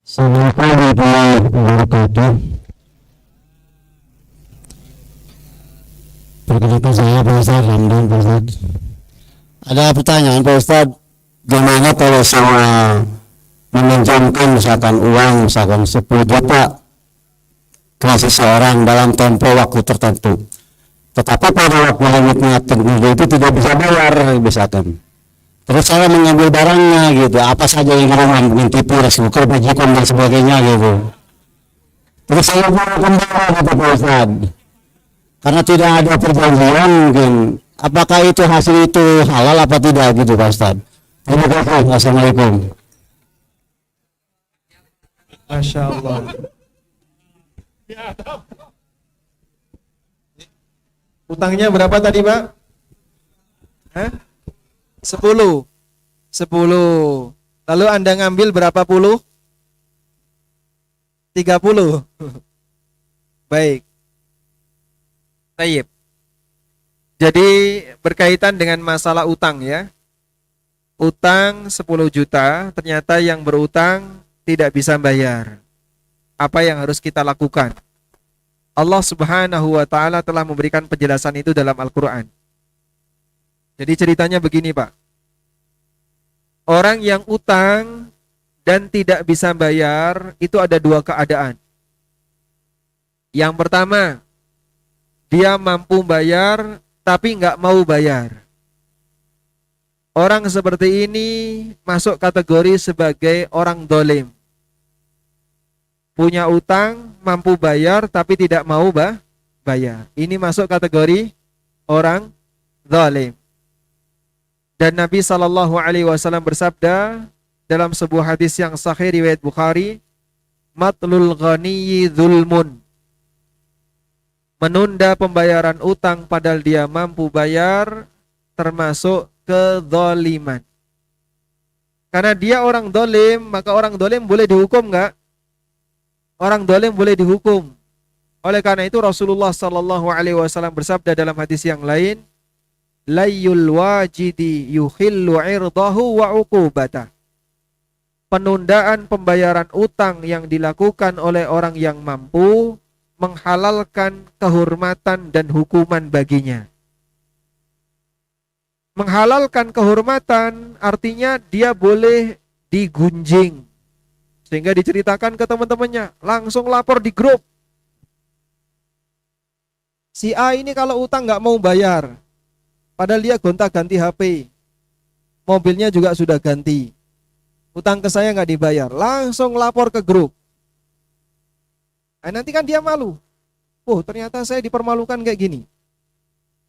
Assalamualaikum warahmatullahi wabarakatuh. Perkenalkan saya Pak Ustadz Ramdan, Pak Ustadz. Ada pertanyaan Pak Ustadz, gimana kalau saya meminjamkan misalkan uang misalkan 10 juta ke seseorang dalam tempo waktu tertentu, tetapi pada waktu limitnya tertentu itu tidak bisa bayar misalkan. Terus saya mengambil barangnya gitu, apa saja yang hilang, mungkin tipu, resiko, bajikan dan sebagainya gitu. Terus saya mau kembali gitu Pak Ustadz, karena tidak ada perjanjian mungkin. Apakah itu hasil itu halal apa tidak gitu Pak Ustadz? Terima kasih. Assalamualaikum. Masya Allah. Utangnya berapa tadi Pak? 10. Lalu Anda ngambil berapa puluh? 30. Baik. Tayyib. Jadi berkaitan dengan masalah utang ya. Utang 10 juta, ternyata yang berutang tidak bisa bayar. Apa yang harus kita lakukan? Allah Subhanahu wa ta'ala telah memberikan penjelasan itu dalam Al-Quran. Jadi ceritanya begini Pak. Orang yang utang dan tidak bisa bayar itu ada dua keadaan. Yang pertama, dia mampu bayar tapi nggak mau bayar. Orang seperti ini masuk kategori sebagai orang dolim. Punya utang, mampu bayar tapi tidak mau bayar. Ini masuk kategori orang zalim. Dan Nabi SAW bersabda dalam sebuah hadis yang sahih riwayat Bukhari, matlul ghaniyyi dzulmun. Menunda pembayaran utang padahal dia mampu bayar termasuk kezaliman. Karena dia orang dolim, maka orang dolim boleh dihukum enggak? Orang dolim boleh dihukum. Oleh karena itu Rasulullah SAW bersabda dalam hadis yang lain, layyul wajidi yuhillu irdahu wa uqubata. Penundaan pembayaran utang yang dilakukan oleh orang yang mampu menghalalkan kehormatan dan hukuman baginya. Menghalalkan kehormatan artinya dia boleh digunjing. Sehingga diceritakan ke teman-temannya, langsung lapor di grup. Si A ini kalau utang nggak mau bayar, padahal dia gonta-ganti HP, mobilnya juga sudah ganti, utang ke saya nggak dibayar, langsung lapor ke grup. Nanti kan dia malu. Oh ternyata saya dipermalukan kayak gini.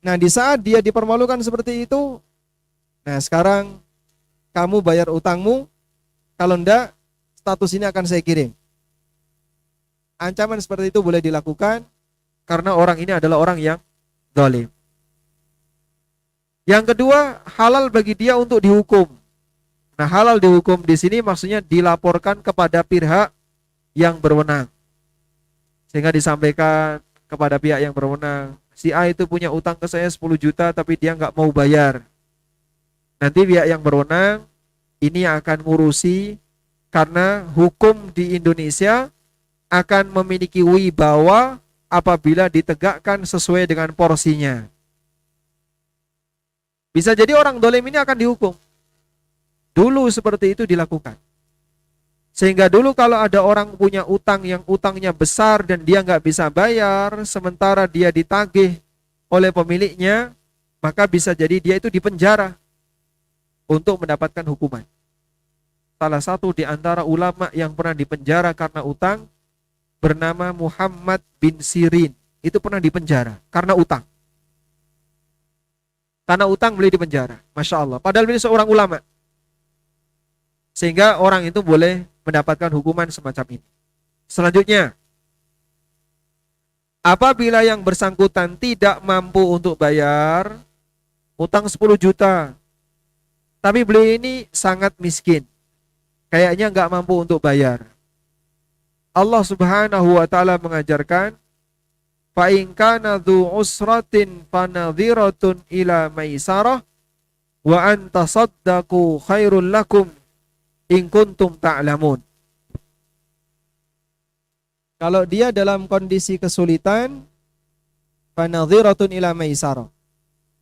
Nah di saat dia dipermalukan seperti itu, nah sekarang kamu bayar utangmu, kalau enggak status ini akan saya kirim. Ancaman seperti itu boleh dilakukan karena orang ini adalah orang yang zalim. Yang kedua, halal bagi dia untuk dihukum. Nah, halal dihukum di sini maksudnya dilaporkan kepada pihak yang berwenang. Sehingga disampaikan kepada pihak yang berwenang, si A itu punya utang ke saya 10 juta tapi dia nggak mau bayar. Nanti pihak yang berwenang ini akan ngurusi. Karena hukum di Indonesia akan memiliki wibawa apabila ditegakkan sesuai dengan porsinya. Bisa jadi orang dolim ini akan dihukum. Dulu seperti itu dilakukan. Sehingga dulu kalau ada orang punya utang yang utangnya besar dan dia nggak bisa bayar, sementara dia ditagih oleh pemiliknya, maka bisa jadi dia itu dipenjara untuk mendapatkan hukuman. Salah satu di antara ulama yang pernah dipenjara karena utang bernama Muhammad bin Sirin. Itu pernah dipenjara karena utang. Karena utang boleh dipenjara. Masya Allah. Padahal beliau seorang ulama. Sehingga orang itu boleh mendapatkan hukuman semacam ini. Selanjutnya, apabila yang bersangkutan tidak mampu untuk bayar utang 10 juta, tapi beliau ini sangat miskin, kayaknya nggak mampu untuk bayar. Allah Subhanahu wa ta'ala mengajarkan, fa in kana dzu usratin fanadhiratun ila maisarah wa an tasaddaqu khairul lakum in kuntum ta'lamun. Kalau dia dalam kondisi kesulitan, fanadhiratun ila maisarah,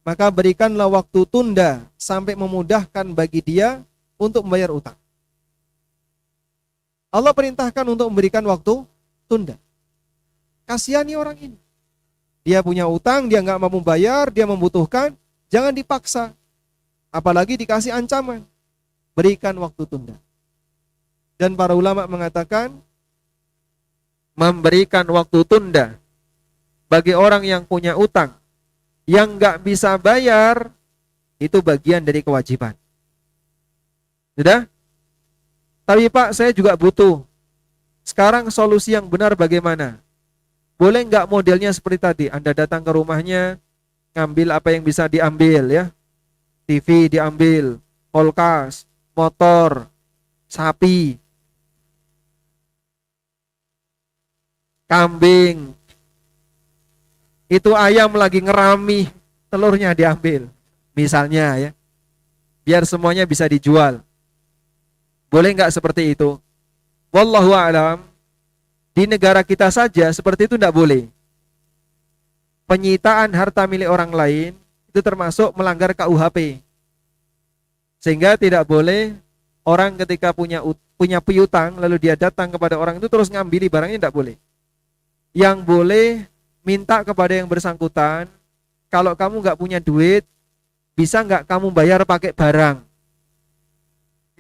maka berikanlah waktu tunda sampai memudahkan bagi dia untuk membayar utang. Allah perintahkan untuk memberikan waktu tunda. Kasihani orang ini. Dia punya utang, dia nggak mampu bayar, dia membutuhkan, jangan dipaksa. Apalagi dikasih ancaman. Berikan waktu tunda. Dan para ulama mengatakan, memberikan waktu tunda bagi orang yang punya utang, yang nggak bisa bayar, itu bagian dari kewajiban. Sudah? Tapi Pak, saya juga butuh. Sekarang solusi yang benar bagaimana? Boleh nggak modelnya seperti tadi? Anda datang ke rumahnya, ngambil apa yang bisa diambil ya. TV diambil, kulkas, motor, sapi, kambing. Itu ayam lagi ngerami, telurnya diambil. Misalnya ya. Biar semuanya bisa dijual. Boleh nggak seperti itu? Wallahu a'lam. Di negara kita saja seperti itu tidak boleh. Penyitaan harta milik orang lain itu termasuk melanggar KUHP. Sehingga tidak boleh orang ketika punya piutang lalu dia datang kepada orang itu terus ngambil barangnya, tidak boleh. Yang boleh minta kepada yang bersangkutan, kalau kamu nggak punya duit, bisa nggak kamu bayar pakai barang?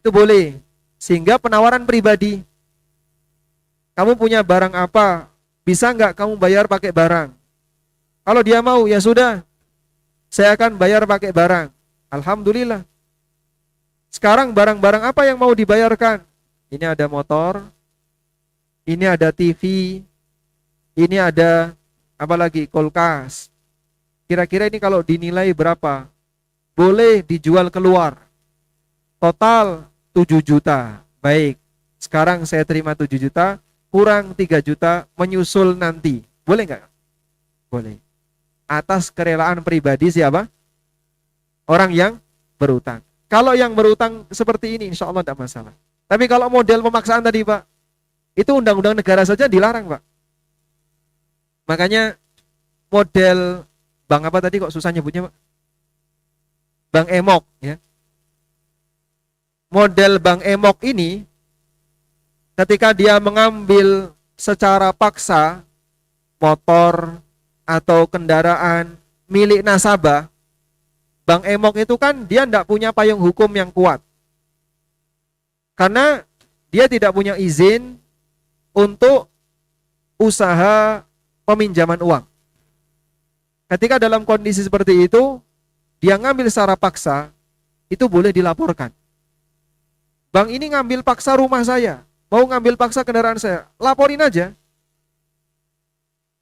Itu boleh. Sehingga penawaran pribadi. Kamu punya barang apa? Bisa nggak kamu bayar pakai barang? Kalau dia mau, ya sudah. Saya akan bayar pakai barang. Alhamdulillah. Sekarang barang-barang apa yang mau dibayarkan? Ini ada motor. Ini ada TV. Ini ada apa lagi? Kulkas. Kira-kira ini kalau dinilai berapa? Boleh dijual keluar. Total 7 juta. Baik. Sekarang saya terima 7 juta. Kurang 3 juta menyusul nanti. Boleh nggak? Boleh. Atas kerelaan pribadi siapa? Orang yang berutang. Kalau yang berutang seperti ini insya Allah tidak masalah. Tapi kalau model pemaksaan tadi Pak, itu undang-undang negara saja dilarang Pak. Makanya model bank apa tadi kok susah nyebutnya Pak? Bank Emok ya. Model bank Emok ini ketika dia mengambil secara paksa motor atau kendaraan milik nasabah, Bank Emok itu kan dia tidak punya payung hukum yang kuat. Karena dia tidak punya izin untuk usaha peminjaman uang. Ketika dalam kondisi seperti itu, dia ngambil secara paksa, itu boleh dilaporkan. Bank ini ngambil paksa rumah saya, mau ngambil paksa kendaraan saya, laporin aja.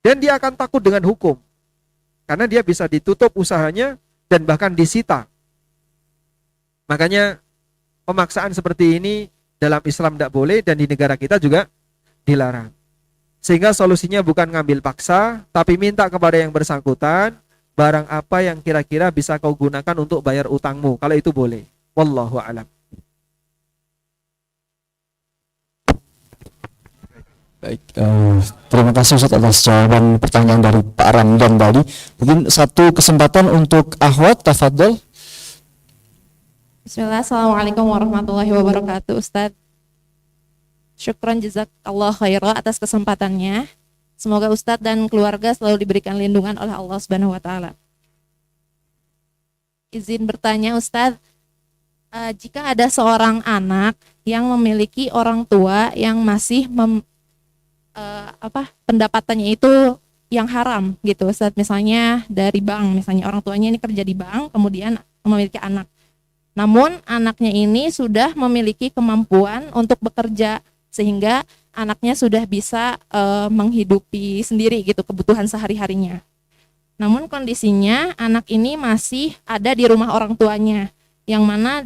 Dan dia akan takut dengan hukum. Karena dia bisa ditutup usahanya dan bahkan disita. Makanya pemaksaan seperti ini dalam Islam tidak boleh dan di negara kita juga dilarang. Sehingga solusinya bukan ngambil paksa, tapi minta kepada yang bersangkutan, barang apa yang kira-kira bisa kau gunakan untuk bayar utangmu. Kalau itu boleh. Wallahu a'lam. Baik, terima kasih Ustaz atas jawaban pertanyaan dari Pak Ramdan tadi. Mungkin satu kesempatan untuk Ahwat, tafadhol. Bismillah, Assalamualaikum warahmatullahi wabarakatuh Ustaz. Syukran jazakallah khairah atas kesempatannya. Semoga Ustaz dan keluarga selalu diberikan lindungan oleh Allah Subhanahu wa taala. Izin bertanya Ustaz, jika ada seorang anak yang memiliki orang tua yang masih pendapatannya itu yang haram gitu Ustaz, misalnya dari bank, misalnya orang tuanya ini kerja di bank kemudian memiliki anak. Namun anaknya ini sudah memiliki kemampuan untuk bekerja sehingga anaknya sudah bisa menghidupi sendiri gitu kebutuhan sehari-harinya. Namun kondisinya anak ini masih ada di rumah orang tuanya, yang mana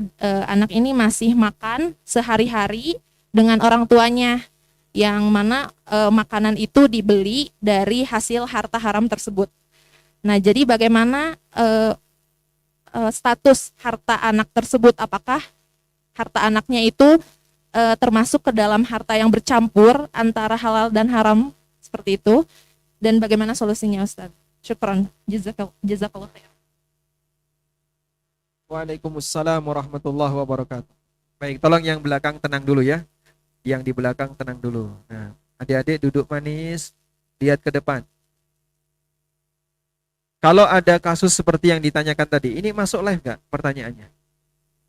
anak ini masih makan sehari-hari dengan orang tuanya, yang mana makanan itu dibeli dari hasil harta haram tersebut. Nah, jadi bagaimana status harta anak tersebut? Apakah harta anaknya itu termasuk ke dalam harta yang bercampur antara halal dan haram seperti itu dan bagaimana solusinya Ustaz? Syukran. Jazakallah khair. Waalaikumsalam warahmatullahi wabarakatuh. Baik, tolong yang belakang tenang dulu ya. Yang di belakang tenang dulu. Nah, adik-adik duduk manis, lihat ke depan. Kalau ada kasus seperti yang ditanyakan tadi, ini masuk live nggak pertanyaannya?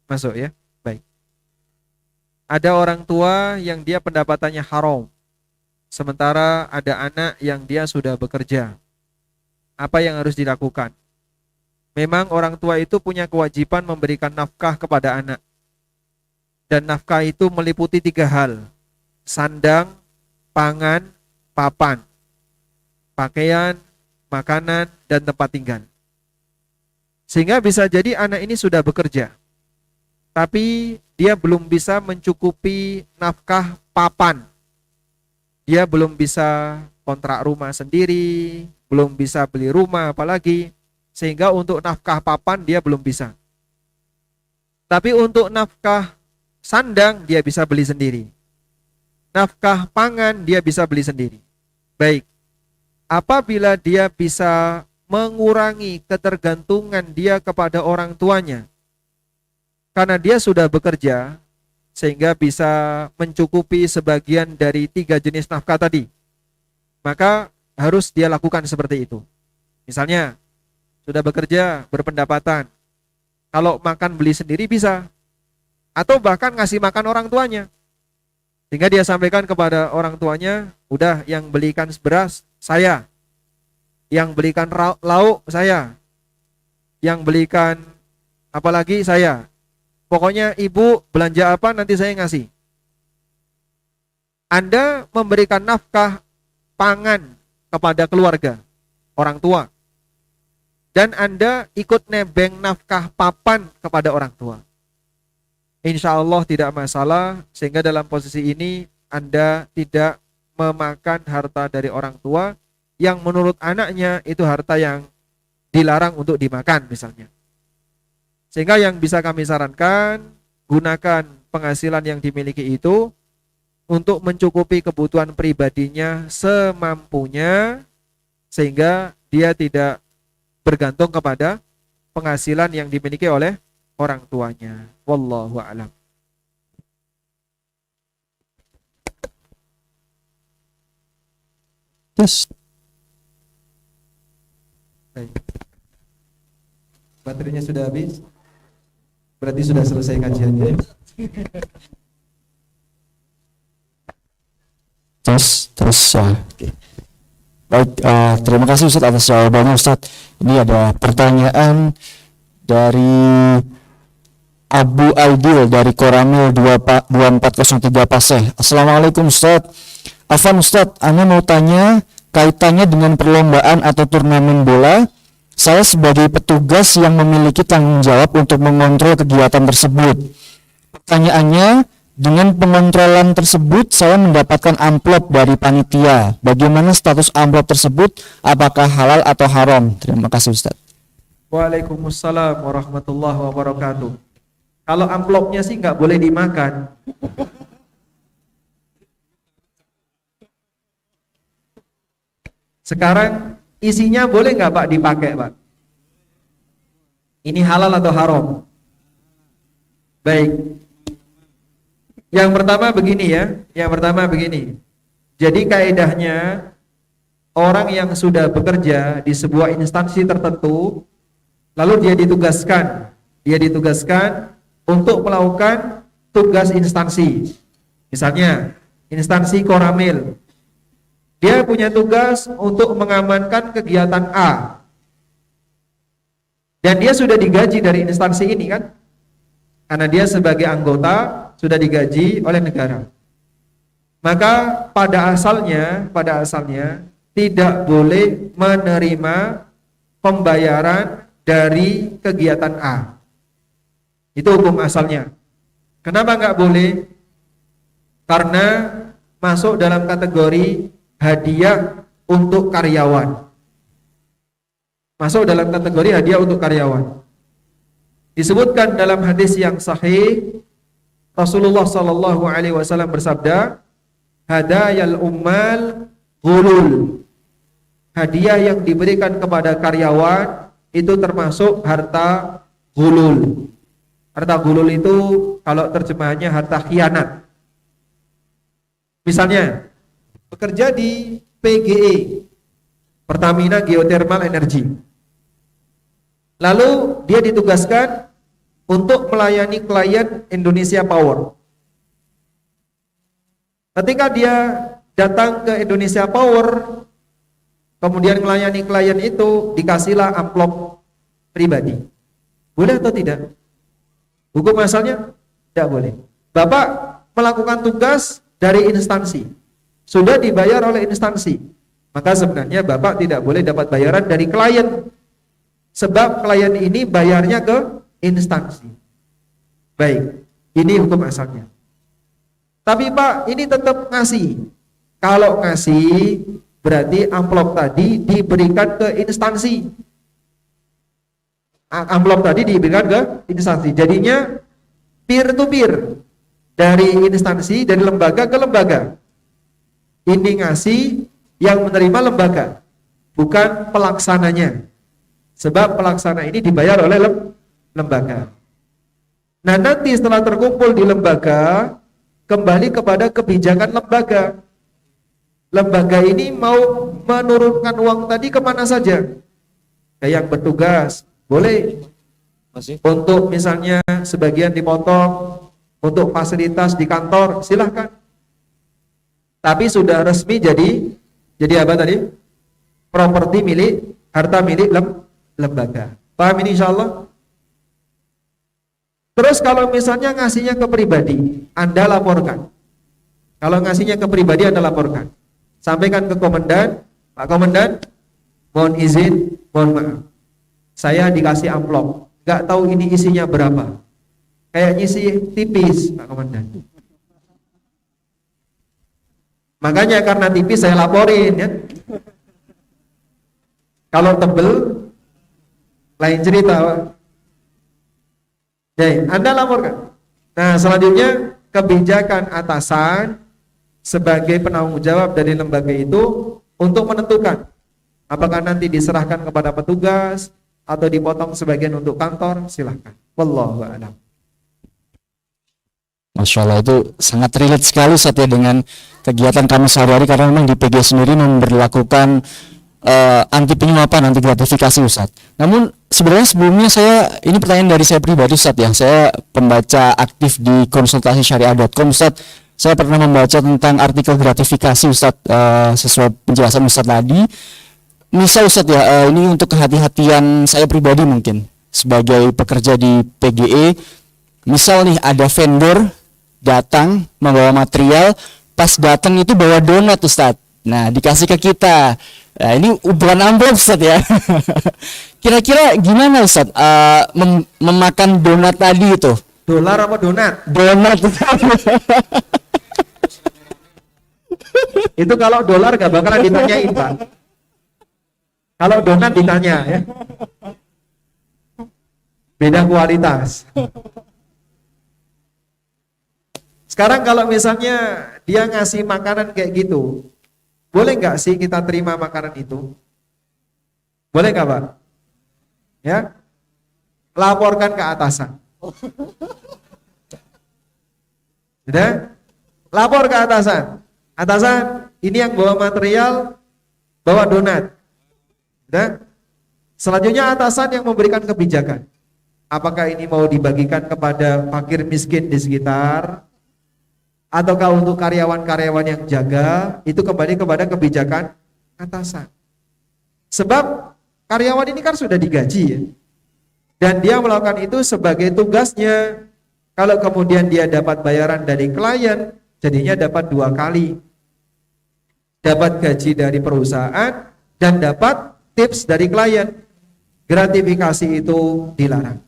Masuk ya? Baik. Ada orang tua yang dia pendapatannya haram. Sementara ada anak yang dia sudah bekerja. Apa yang harus dilakukan? Memang orang tua itu punya kewajiban memberikan nafkah kepada anak. Dan nafkah itu meliputi 3 hal. Sandang, pangan, papan. Pakaian, makanan, dan tempat tinggal. Sehingga bisa jadi anak ini sudah bekerja. Tapi dia belum bisa mencukupi nafkah papan. Dia belum bisa kontrak rumah sendiri, belum bisa beli rumah apalagi. Sehingga untuk nafkah papan dia belum bisa. Tapi untuk nafkah sandang dia bisa beli sendiri. Nafkah pangan dia bisa beli sendiri. Baik. Apabila dia bisa mengurangi ketergantungan dia kepada orang tuanya, karena dia sudah bekerja, sehingga bisa mencukupi sebagian dari 3 jenis nafkah tadi, maka harus dia lakukan seperti itu. Misalnya, sudah bekerja, berpendapatan, kalau makan beli sendiri bisa, atau bahkan ngasih makan orang tuanya. Sehingga dia sampaikan kepada orang tuanya, udah yang belikan beras, saya. Yang belikan lauk, saya. Yang belikan apalagi, saya. Pokoknya ibu belanja apa nanti saya ngasih. Anda memberikan nafkah pangan kepada keluarga, orang tua. Dan Anda ikut nebeng nafkah papan kepada orang tua. Insya Allah tidak masalah, sehingga dalam posisi ini Anda tidak memakan harta dari orang tua yang menurut anaknya itu harta yang dilarang untuk dimakan misalnya. Sehingga yang bisa kami sarankan, gunakan penghasilan yang dimiliki itu untuk mencukupi kebutuhan pribadinya semampunya, sehingga dia tidak bergantung kepada penghasilan yang dimiliki oleh orang tuanya. Wallahu a'lam. Yes. Baik. Baterainya sudah habis. Berarti sudah selesai kajiannya. Terus oke. Baik, terima kasih Ustaz atas jawabannya Ustaz. Ini ada pertanyaan dari Abu Aidil dari Koramil 2403 Paseh. Assalamualaikum Ustaz. Afwan Ustaz, Ana mau tanya kaitannya dengan perlombaan atau turnamen bola. Saya sebagai petugas yang memiliki tanggung jawab untuk mengontrol kegiatan tersebut. Pertanyaannya, dengan pengontrolan tersebut saya mendapatkan amplop dari panitia. Bagaimana status amplop tersebut? Apakah halal atau haram? Terima kasih Ustaz. Waalaikumsalam warahmatullahi wabarakatuh. Kalau amplopnya sih nggak boleh dimakan. Sekarang isinya boleh nggak Pak dipakai Pak? Ini halal atau haram? Baik. Yang pertama begini ya. Yang pertama begini. Jadi kaedahnya orang yang sudah bekerja di sebuah instansi tertentu, lalu dia ditugaskan untuk melakukan tugas instansi. Misalnya instansi Koramil, dia punya tugas untuk mengamankan kegiatan A. Dan dia sudah digaji dari instansi ini kan? Karena dia sebagai anggota sudah digaji oleh negara. Maka pada asalnya tidak boleh menerima pembayaran dari kegiatan A. Itu hukum asalnya. Kenapa nggak boleh? Karena masuk dalam kategori hadiah untuk karyawan. Masuk dalam kategori hadiah untuk karyawan. Disebutkan dalam hadis yang sahih, Rasulullah sallallahu alaihi wasallam bersabda, hadayal ummal ghulul. Hadiah yang diberikan kepada karyawan itu termasuk harta ghulul. Harta ghulul itu kalau terjemahannya harta khianat. Misalnya, bekerja di PGE, Pertamina Geothermal Energy. Lalu dia ditugaskan untuk melayani klien Indonesia Power. Ketika dia datang ke Indonesia Power, kemudian melayani klien itu, dikasihlah amplop pribadi. Boleh atau tidak? Hukum asalnya tidak boleh. Bapak melakukan tugas dari instansi, sudah dibayar oleh instansi, maka sebenarnya Bapak tidak boleh dapat bayaran dari klien, sebab klien ini bayarnya ke instansi. Baik, ini hukum asalnya. Tapi Pak, ini tetap ngasih. Kalau ngasih, berarti amplop tadi diberikan ke instansi. Amplop tadi diberikan ke instansi. Jadinya peer to peer, dari instansi, dari lembaga ke lembaga. Ini ngasih, yang menerima lembaga, bukan pelaksananya. Sebab pelaksana ini dibayar oleh lembaga. Nah, nanti setelah terkumpul di lembaga, kembali kepada kebijakan lembaga. Lembaga ini mau menurunkan uang tadi kemana saja. Yang bertugas boleh untuk misalnya sebagian dipotong untuk fasilitas di kantor, silahkan. Tapi sudah resmi jadi apa tadi? Properti milik, harta milik lembaga. Paham ini insyaallah? Terus kalau misalnya ngasihnya ke pribadi, Anda laporkan. Kalau ngasihnya ke pribadi, Anda laporkan. Sampaikan ke komandan, Pak Komandan, mohon izin, mohon maaf. Saya dikasih amplop, nggak tahu ini isinya berapa. Kayaknya sih tipis, Pak Komandan. Makanya karena tipis saya laporin ya. Kalau tebel, lain cerita, Pak. Jadi, Anda laporkan. Nah, selanjutnya kebijakan atasan sebagai penanggung jawab dari lembaga itu untuk menentukan apakah nanti diserahkan kepada petugas atau dipotong sebagian untuk kantor, silahkan. Wallahu a'lam. Masya Allah, itu sangat relate sekali Ustaz ya dengan kegiatan kami sehari-hari, karena memang di PG sendiri memberlakukan anti penyuapan, anti gratifikasi Ustaz. Namun sebenarnya sebelumnya ini pertanyaan dari saya pribadi Ustaz ya. Saya pembaca aktif di konsultasisyariah.com Ustaz. Saya pernah membaca tentang artikel gratifikasi Ustaz, sesuai penjelasan Ustaz tadi. Misal Ustaz ya, ini untuk kehati-hatian saya pribadi mungkin sebagai pekerja di PGE. Misal nih ada vendor datang membawa material, pas datang itu bawa donat Ustaz. Nah, dikasih ke kita. Nah, ini bukan amplop Ustaz ya. Kira-kira gimana Ustaz memakan donat tadi itu? Dolar apa donat? Donat. Itu kalau dolar gak bakalan ditanyain, Pak. Kalau donat ditanya ya. Beda kualitas. Sekarang kalau misalnya dia ngasih makanan kayak gitu, boleh nggak sih kita terima makanan itu? Boleh nggak, Pak? Ya, laporkan ke atasan. Sudah? Lapor ke atasan. Atasan, ini yang bawa material, bawa donat. Sudah? Selanjutnya atasan yang memberikan kebijakan. Apakah ini mau dibagikan kepada fakir miskin di sekitar, ataukah untuk karyawan-karyawan yang jaga, itu kembali kepada kebijakan atasan. Sebab karyawan ini kan sudah digaji ya. Dan dia melakukan itu sebagai tugasnya. Kalau kemudian dia dapat bayaran dari klien, jadinya dapat 2 kali. Dapat gaji dari perusahaan dan dapat tips dari klien. Gratifikasi itu dilarang.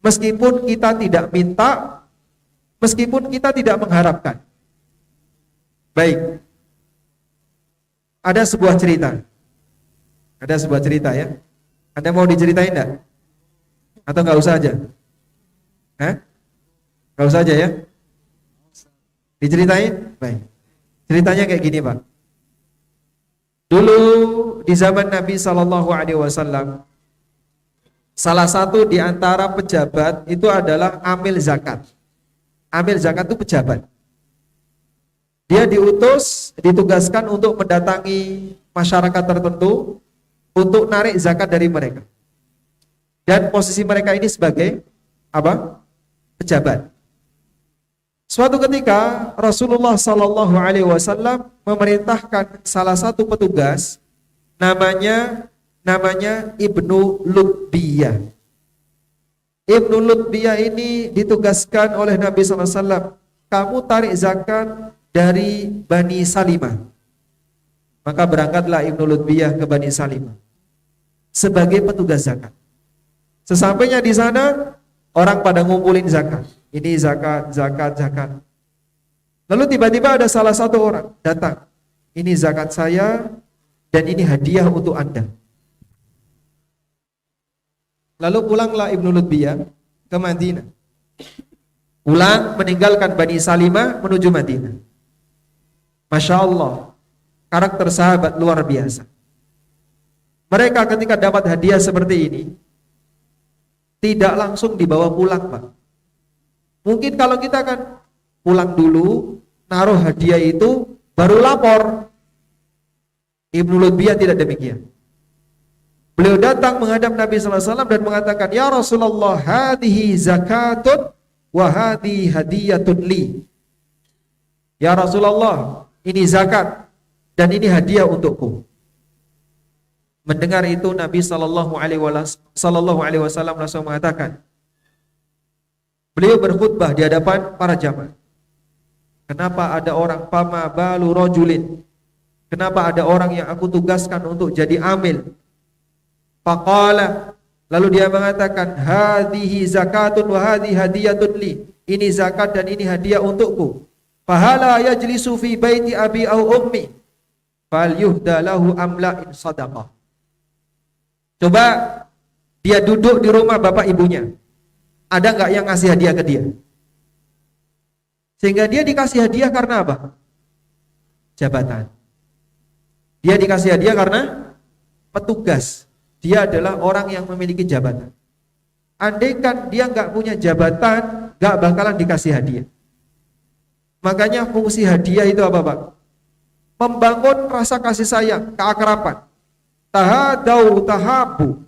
Meskipun kita tidak minta, meskipun kita tidak mengharapkan. Baik. Ada sebuah cerita. Ada sebuah cerita ya. Anda mau diceritain enggak? Atau enggak usah aja? Enggak usah aja ya? Diceritain? Baik. Ceritanya kayak gini, Pak. Dulu di zaman Nabi Shallallahu Alaihi Wasallam, salah satu di antara pejabat itu adalah amil zakat. Amil zakat itu pejabat. Dia ditugaskan untuk mendatangi masyarakat tertentu untuk narik zakat dari mereka. Dan posisi mereka ini sebagai apa? Pejabat. Suatu ketika Rasulullah Sallallahu Alaihi Wasallam memerintahkan salah satu petugas namanya Ibnu Lutbiyah. Ibnu Lutbiyah ini ditugaskan oleh Nabi SAW. Kamu tarik zakat dari Bani Salimah. Maka berangkatlah Ibnu Lutbiyah ke Bani Salimah sebagai petugas zakat. Sesampainya di sana, orang pada ngumpulin zakat. Ini zakat, zakat, zakat. Lalu tiba-tiba ada salah satu orang datang. Ini zakat saya dan ini hadiah untuk Anda. Lalu pulanglah Ibnu Lutbiyah ke Madinah. Pulang meninggalkan Bani Salimah menuju Madinah. Masya Allah, karakter sahabat luar biasa. Mereka ketika dapat hadiah seperti ini, tidak langsung dibawa pulang, Pak. Mungkin kalau kita kan pulang dulu, naruh hadiah itu, baru lapor. Ibnu Lutbiyah tidak demikian. Beliau datang menghadap Nabi SAW dan mengatakan, Ya Rasulullah, hadihi zakatun wa hadihi hadiyatun li. Ya Rasulullah, ini zakat dan ini hadiah untukku. Mendengar itu Nabi Sallallahu Alaihi Wasallam langsung mengatakan, beliau berkhutbah di hadapan para jamaah. Kenapa ada orang fama balu rajulin? Kenapa ada orang yang aku tugaskan untuk jadi amil? Faqala, lalu dia mengatakan, hadhihi zakatun wa hadhihi hadiyatun li. Ini zakat dan ini hadiah untukku. Fahala yajlisu fi baiti abi au ummi fal yuhda lahu amla in sadaqah. Coba dia duduk di rumah bapak ibunya. Ada enggak yang ngasih hadiah ke dia? Sehingga dia dikasih hadiah karena apa? Jabatan. Dia dikasih hadiah karena petugas. Dia adalah orang yang memiliki jabatan. Andaikan dia enggak punya jabatan, enggak bakalan dikasih hadiah. Makanya fungsi hadiah itu apa, Pak? Membangun rasa kasih sayang, keakraban. Tahadau tahabu.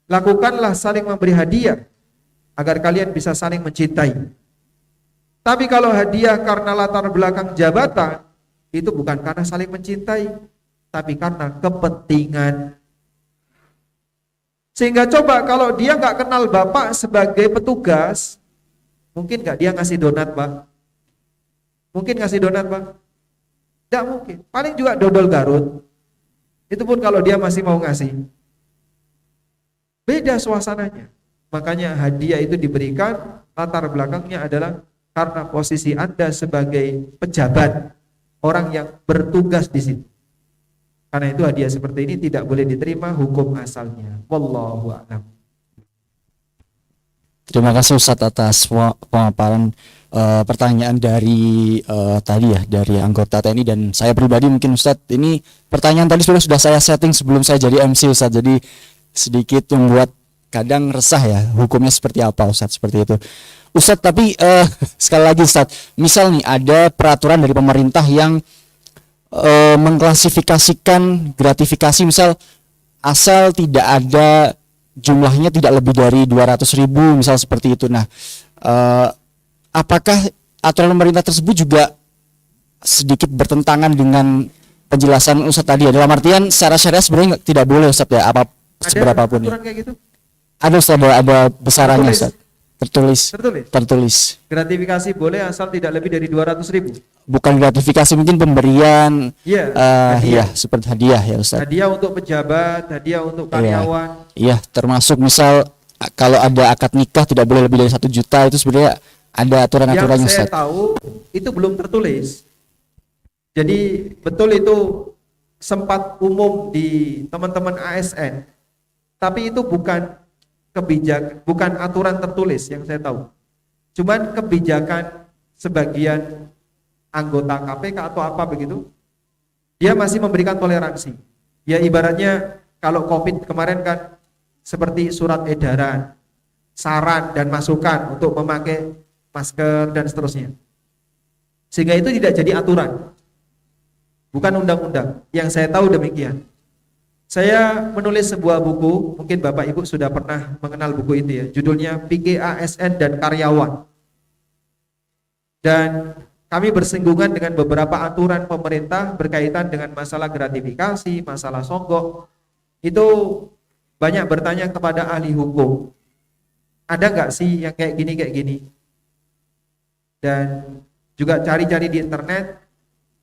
Lakukanlah saling memberi hadiah agar kalian bisa saling mencintai. Tapi kalau hadiah karena latar belakang jabatan, itu bukan karena saling mencintai, tapi karena kepentingan. Sehingga coba kalau dia nggak kenal bapak sebagai petugas, mungkin nggak dia ngasih donat, Pak? Mungkin ngasih donat, Pak? Tidak mungkin. Paling juga dodol Garut. Itu pun kalau dia masih mau ngasih. Beda suasananya. Makanya hadiah itu diberikan, latar belakangnya adalah karena posisi Anda sebagai pejabat, orang yang bertugas di situ. Karena itu hadiah seperti ini tidak boleh diterima hukum asalnya. Wallahu a'lam. Terima kasih Ustadz atas pemaparan pertanyaan dari tadi ya, dari anggota TNI dan saya pribadi. Mungkin Ustadz, ini pertanyaan tadi sudah saya setting sebelum saya jadi MC Ustadz, jadi sedikit membuat kadang resah ya, hukumnya seperti apa Ustadz, seperti itu Ustadz. Tapi sekali lagi Ustadz, misal nih ada peraturan dari pemerintah yang mengklasifikasikan gratifikasi, misal asal tidak ada jumlahnya tidak lebih dari 200.000 misal seperti itu. Nah, apakah aturan pemerintah tersebut juga sedikit bertentangan dengan penjelasan Ustadz tadi ya? Dalam artian secara syariah sebenarnya tidak boleh Ustadz ya, apa seberapa pun ya. Kayak gitu? Ada Ustadz, ada besarannya Ustadz. Tertulis. Gratifikasi boleh asal tidak lebih dari 200.000. Bukan gratifikasi, mungkin pemberian. Iya. Iya, seperti hadiah ya Ustadz. Hadiah untuk pejabat, hadiah untuk karyawan. Iya, termasuk misal kalau ada akad nikah tidak boleh lebih dari 1 juta, itu sebenarnya ada aturan-aturannya Ustadz. Yang saya Ustadz. tahu itu belum tertulis. Jadi betul itu sempat umum di teman-teman ASN. Tapi itu bukan bukan aturan tertulis yang saya tahu. Cuman kebijakan sebagian anggota KPK atau apa begitu. dia masih memberikan toleransi. Ya ibaratnya kalau COVID kemarin kan seperti surat edaran, saran dan masukan untuk memakai masker dan seterusnya. Sehingga itu tidak jadi aturan. Bukan undang-undang. Yang saya tahu demikian. Saya menulis sebuah buku, mungkin Bapak Ibu sudah pernah mengenal buku itu ya. Judulnya PKASN dan Karyawan. Dan kami bersinggungan dengan beberapa aturan pemerintah berkaitan dengan masalah gratifikasi, masalah songgok. Itu banyak bertanya kepada ahli hukum. Ada nggak sih yang kayak gini? Dan juga cari-cari di internet.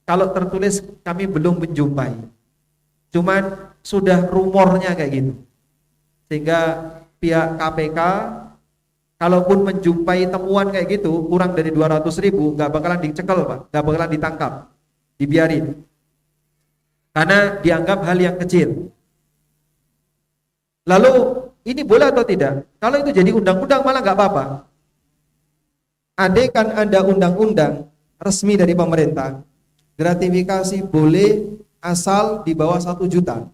Kalau tertulis kami belum menjumpai. Cuman sudah rumornya kayak gitu. Sehingga pihak KPK kalaupun menjumpai temuan kayak gitu kurang dari 200.000 nggak bakalan dicekel Pak, nggak bakalan ditangkap, dibiarin. Karena dianggap hal yang kecil. Lalu ini boleh atau tidak? Kalau itu jadi undang-undang malah nggak apa-apa. Andai kan ada undang-undang resmi dari pemerintah, gratifikasi boleh asal di bawah 1 juta.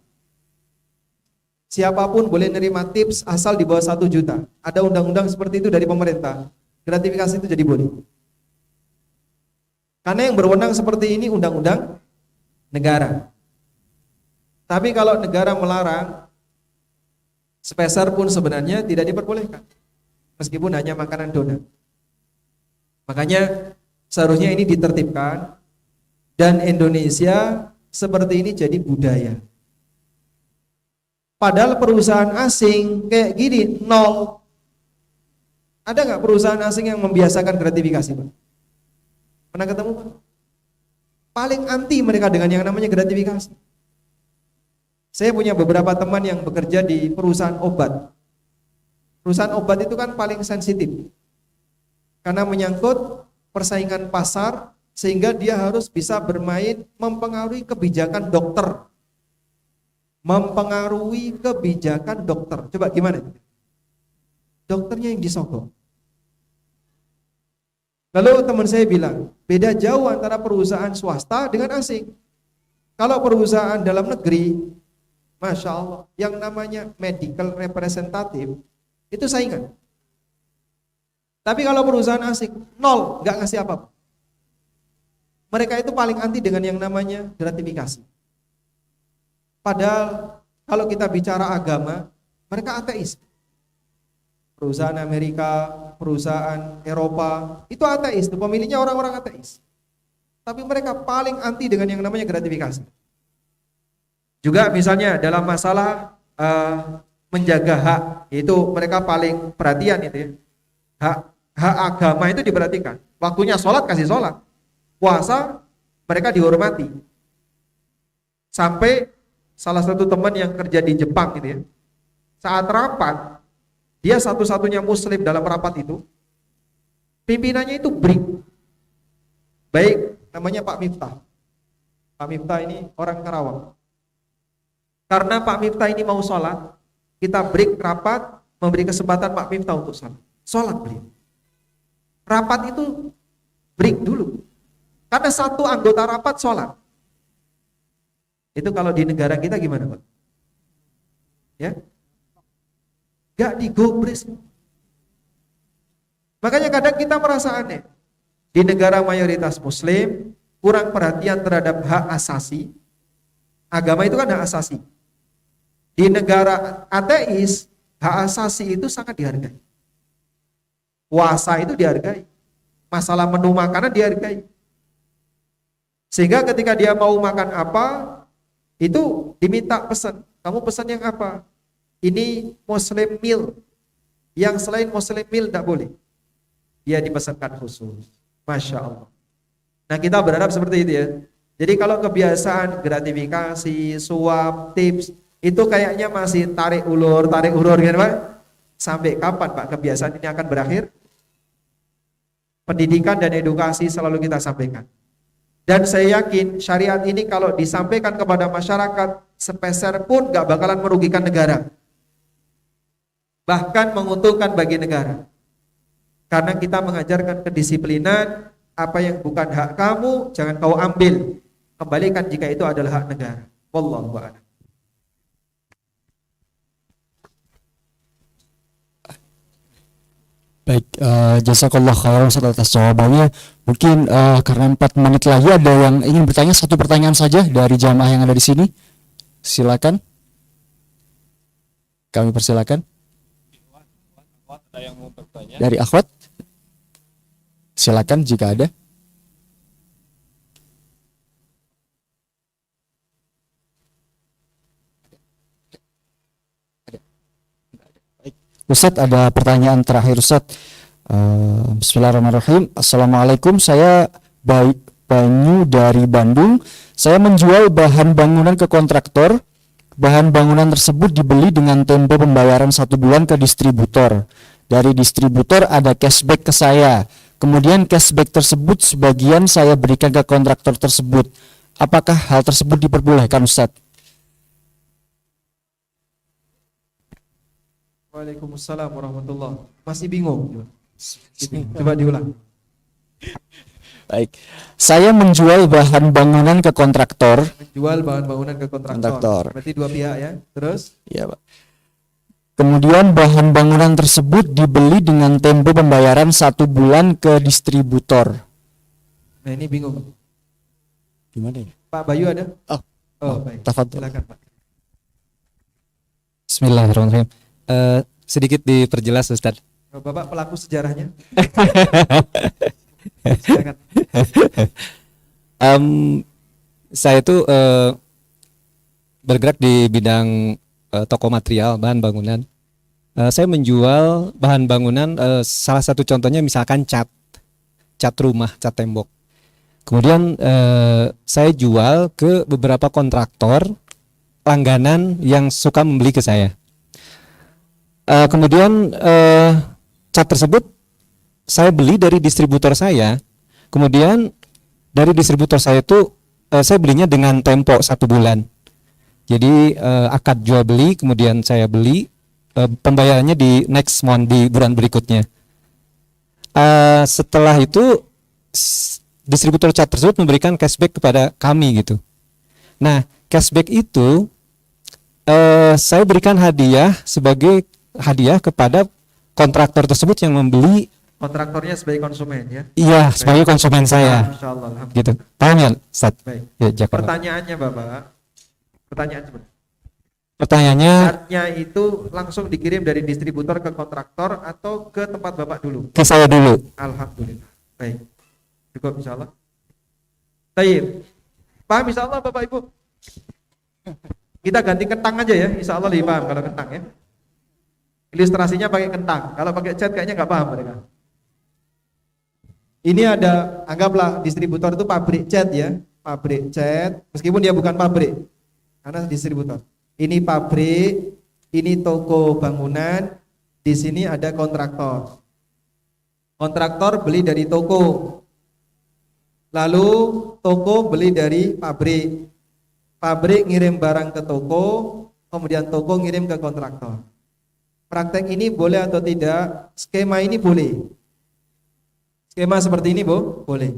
Siapapun boleh nerima tips asal di bawah 1 juta. Ada undang-undang seperti itu dari pemerintah. Gratifikasi itu jadi boleh. Karena yang berwenang seperti ini undang-undang negara. Tapi kalau negara melarang, sepeser pun sebenarnya tidak diperbolehkan. Meskipun hanya makanan donat. Makanya seharusnya ini ditertibkan. Dan Indonesia seperti ini jadi budaya. Padahal perusahaan asing kayak gini, nol. Ada nggak perusahaan asing yang membiasakan gratifikasi, Pak? Pernah ketemu, Pak? Paling anti mereka dengan yang namanya gratifikasi. Saya punya beberapa teman yang bekerja di perusahaan obat. Perusahaan obat itu kan paling sensitif. Karena menyangkut persaingan pasar, sehingga dia harus bisa bermain mempengaruhi kebijakan dokter. Mempengaruhi kebijakan dokter. Coba gimana? Dokternya yang disogok. Lalu teman saya bilang, beda jauh antara perusahaan swasta dengan asing. Kalau perusahaan dalam negeri, Masya Allah, yang namanya medical representative, itu saingan. Tapi kalau perusahaan asing, nol, nggak ngasih apa-apa. Mereka itu paling anti dengan yang namanya gratifikasi. Padahal kalau kita bicara agama, mereka ateis. Perusahaan Amerika, perusahaan Eropa, itu ateis, itu pemiliknya orang-orang ateis. Tapi mereka paling anti dengan yang namanya gratifikasi. Juga misalnya dalam masalah menjaga hak, itu mereka paling perhatian itu ya. Hak agama itu diperhatikan. Waktunya sholat, kasih sholat. Puasa, mereka dihormati. Sampai salah satu teman yang kerja di Jepang gitu ya, saat rapat, dia satu-satunya muslim dalam rapat itu, pimpinannya itu break. Baik, namanya Pak Miftah. Pak Miftah ini orang Karawang. Karena Pak Miftah ini mau sholat, kita break rapat, memberi kesempatan Pak Miftah untuk sholat. Sholat beliau. Rapat itu break dulu. Karena satu anggota rapat sholat. Itu kalau di negara kita gimana, Pak? Ya? Gak digobres. Makanya kadang kita merasa aneh. Di negara mayoritas muslim, kurang perhatian terhadap hak asasi. Agama itu kan hak asasi. Di negara ateis, hak asasi itu sangat dihargai. Puasa itu dihargai. Masalah menu makanan dihargai. Sehingga ketika dia mau makan apa, itu diminta pesan. Kamu pesan yang apa? Ini Muslim meal. Yang selain Muslim meal tidak boleh. Dia dipesankan khusus. Masya Allah. Nah kita berharap seperti itu ya. Jadi kalau kebiasaan gratifikasi, suap, tips, itu kayaknya masih tarik ulur gitu Pak. Sampai kapan Pak kebiasaan ini akan berakhir? Pendidikan dan edukasi selalu kita sampaikan. Dan saya yakin syariat ini kalau disampaikan kepada masyarakat sepeser pun gak bakalan merugikan negara. Bahkan menguntungkan bagi negara. Karena kita mengajarkan kedisiplinan, apa yang bukan hak kamu jangan kau ambil. kembalikan jika itu adalah hak negara. Wallahu a'lam. Baik, jazakallah khairan Ustaz atas jawabannya. Mungkin karena 4 menit lagi ada yang ingin bertanya, satu pertanyaan saja dari jamaah yang ada di sini. Silakan. Kami persilakan. Dari akhwat. Silakan jika ada. Ustadz, ada pertanyaan terakhir Ustadz. Bismillahirrahmanirrahim. Assalamualaikum, saya Banyu dari Bandung. Saya menjual bahan bangunan ke kontraktor. Bahan bangunan tersebut dibeli dengan tempo pembayaran 1 bulan ke distributor. Dari distributor ada cashback ke saya. Kemudian cashback tersebut sebagian saya berikan ke kontraktor tersebut. Apakah hal tersebut diperbolehkan Ustadz? Waalaikumsalam warahmatullahi. Masih bingung? Coba diulang. Baik, saya menjual bahan bangunan ke kontraktor. Menjual bahan bangunan ke kontraktor. Berarti dua pihak ya. Terus? Iya, Pak. Kemudian bahan bangunan tersebut dibeli dengan tempo pembayaran 1 bulan ke distributor. Nah ini bingung. Gimana ya? Pak Bayu ada? Oh, baik. tafadhol. Silakan Pak. Bismillahirrahmanirrahim. Sedikit diperjelas Ustadz. Bapak pelaku sejarahnya. Silakan. Saya itu bergerak di bidang toko material, bahan bangunan. Saya menjual bahan bangunan, salah satu contohnya misalkan cat rumah, cat tembok. Kemudian saya jual ke beberapa kontraktor langganan yang suka membeli ke saya. Kemudian cat tersebut saya beli dari distributor saya. Kemudian dari distributor saya itu saya belinya dengan tempo 1 bulan. Jadi akad jual beli, kemudian saya beli, pembayarannya di next month, di bulan berikutnya. Setelah itu distributor cat tersebut memberikan cashback kepada kami gitu. Nah, cashback itu saya berikan hadiah sebagai hadiah kepada kontraktor tersebut yang membeli. Kontraktornya sebagai konsumen ya. Iya, sebagai konsumen saya. Insyaallah, alhamdulillah. Gitu. Paham ya, Ustaz? Baik. Ya, Jakarta. Pertanyaannya Bapak. Pertanyaan sebenarnya. Pertanyaannya Catnya itu langsung dikirim dari distributor ke kontraktor atau ke tempat Bapak dulu? ke saya dulu. Alhamdulillah. Baik. Cukup insyaallah. Baik. Paham insyaallah Bapak Ibu? Kita ganti kentang aja ya. Insyaallah lebih paham kalau kentang ya. Ilustrasinya pakai kentang. Kalau pakai cat kayaknya nggak paham mereka. Ini ada, anggaplah distributor itu pabrik cat ya. Pabrik cat, meskipun dia bukan pabrik. Karena distributor. Ini pabrik, ini toko bangunan, di sini ada kontraktor. Kontraktor beli dari toko. Lalu toko beli dari pabrik. Pabrik ngirim barang ke toko, kemudian toko ngirim ke kontraktor. Praktek ini boleh atau tidak? Skema ini boleh. Skema seperti ini boleh.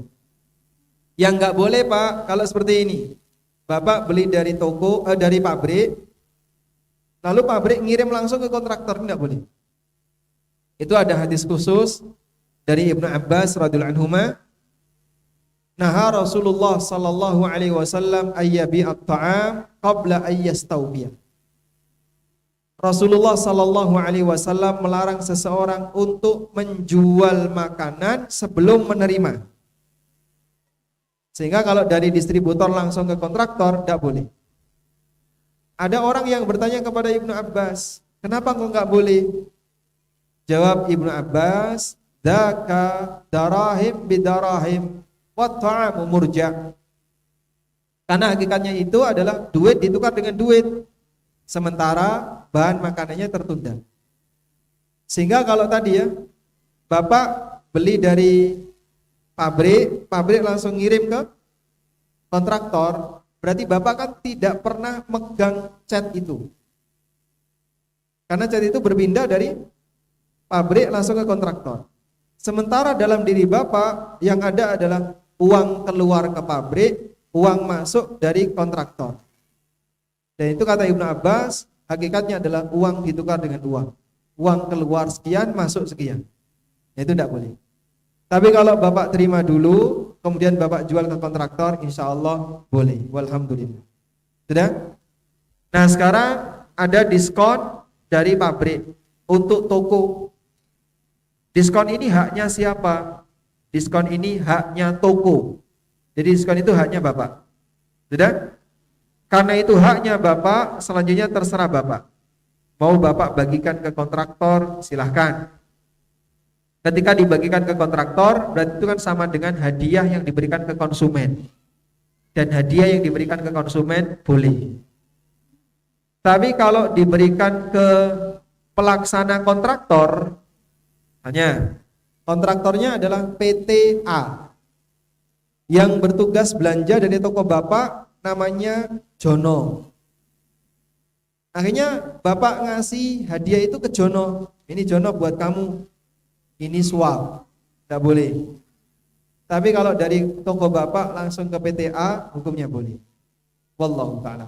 Yang nggak boleh Pak, kalau seperti ini. Bapak beli dari toko, dari pabrik, lalu pabrik ngirim langsung ke kontraktor, nggak boleh. Itu ada hadis khusus dari Ibnu Abbas radhiyallahu anhuma. Naha Rasulullah sallallahu alaihi wasallam ayyabi at-ta'am qabla ayyastawbiya. Rasulullah sallallahu alaihi wasallam melarang seseorang untuk menjual makanan sebelum menerima. Sehingga kalau dari distributor langsung ke kontraktor tidak boleh. Ada orang yang bertanya kepada Ibnu Abbas, kenapa kok nggak boleh? Jawab Ibnu Abbas, dzaka darahim bidarahim wa ta'amu murja. Karena hakikatnya itu adalah duit ditukar dengan duit. Sementara bahan makanannya tertunda. Sehingga kalau tadi ya, Bapak beli dari pabrik, pabrik langsung ngirim ke kontraktor, berarti Bapak kan tidak pernah megang cat itu. Karena cat itu berpindah dari pabrik langsung ke kontraktor. Sementara dalam diri Bapak yang ada adalah uang keluar ke pabrik, uang masuk dari kontraktor. Dan itu kata Ibnu Abbas, hakikatnya adalah uang ditukar dengan uang. Uang keluar sekian, masuk sekian. Itu tidak boleh. Tapi kalau Bapak terima dulu, kemudian Bapak jual ke kontraktor, insya Allah boleh. Walhamdulillah. Sudah? Nah sekarang ada diskon dari pabrik untuk toko. Diskon ini haknya siapa? Diskon ini haknya toko. Jadi diskon itu haknya Bapak. Sudah? Karena itu haknya Bapak, selanjutnya terserah Bapak. Mau Bapak bagikan ke kontraktor, silahkan. Ketika dibagikan ke kontraktor, berarti itu kan sama dengan hadiah yang diberikan ke konsumen. Dan hadiah yang diberikan ke konsumen boleh. Tapi kalau diberikan ke pelaksana kontraktor, hanya kontraktornya adalah PTA yang bertugas belanja dari toko Bapak, namanya Jono. Akhirnya Bapak ngasih hadiah itu ke Jono. Ini Jono buat kamu. Ini suap, tidak boleh. Tapi kalau dari toko Bapak langsung ke PTA, hukumnya boleh. Wallahu ta'ala.